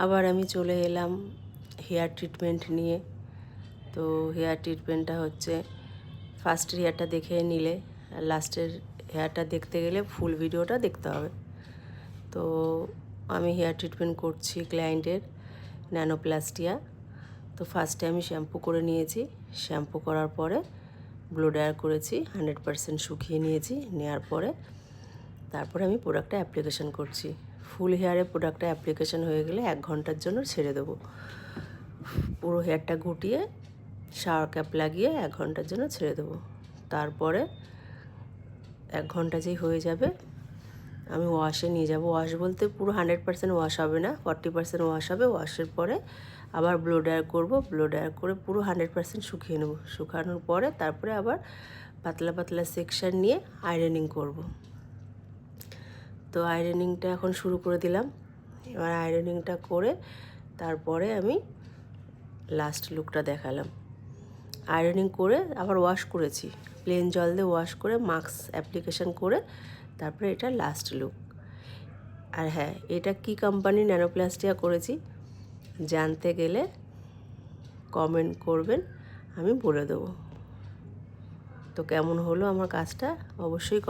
আবার আমি চলে এলাম হেয়ার ট্রিটমেন্ট নিয়ে। তো হেয়ার ট্রিটমেন্টটা হচ্ছে ফার্স্টের হেয়ারটা দেখে নিলে আর লাস্টের হেয়ারটা দেখতে গেলে ফুল ভিডিওটা দেখতে হবে। তো আমি হেয়ার ট্রিটমেন্ট করছি ক্লায়েন্টের ন্যানোপ্লাস্টিয়া। তো ফার্স্টে আমি শ্যাম্পু করে নিয়েছি, শ্যাম্পু করার পরে ব্লো ড্রায়ার করেছি, 100% শুকিয়ে নিয়েছি, নেওয়ার পরে তারপরে আমি প্রোডাক্টটা অ্যাপ্লিকেশন করছি। ফুল হেয়ারে প্রোডাক্টটা অ্যাপ্লিকেশন হয়ে গেলে 1 ঘন্টার জন্য ছেড়ে দেবো। পুরো হেয়ারটা গুটিয়ে শাওয়ার ক্যাপ লাগিয়ে 1 ঘন্টার জন্য ছেড়ে দেবো। তারপরে 1 ঘন্টা যেই হয়ে যাবে আমি ওয়াশে নিয়ে যাব। ওয়াশ বলতে পুরো 100% ওয়াশ হবে না, 40% ওয়াশ হবে। ওয়াশের পরে আবার ব্লো ড্রায়ার করবো, ব্লো ড্রায়ার করে পুরো 100% শুকিয়ে নেব। শুকানোর পরে তারপরে আবার পাতলা পাতলা সেকশন নিয়ে আয়রনিং করব। তো আয়রনিংটা এখন শুরু করে দিলাম। এবার আয়রনিংটা করে তারপরে আমি লাস্ট লুকটা দেখালাম। আয়রনিং করে আবার ওয়াশ করেছি, প্লেন জল দিয়ে ওয়াশ করে মাস্ক অ্যাপ্লিকেশন করে তারপরে এটা লাস্ট লুক। আর হ্যাঁ, এটা কি কোম্পানির ন্যানোপ্লাস্টিয়া করেছি জানতে গেলে কমেন্ট করবেন, আমি বলে দেবো। তো কেমন হলো আমার কাজটা অবশ্যই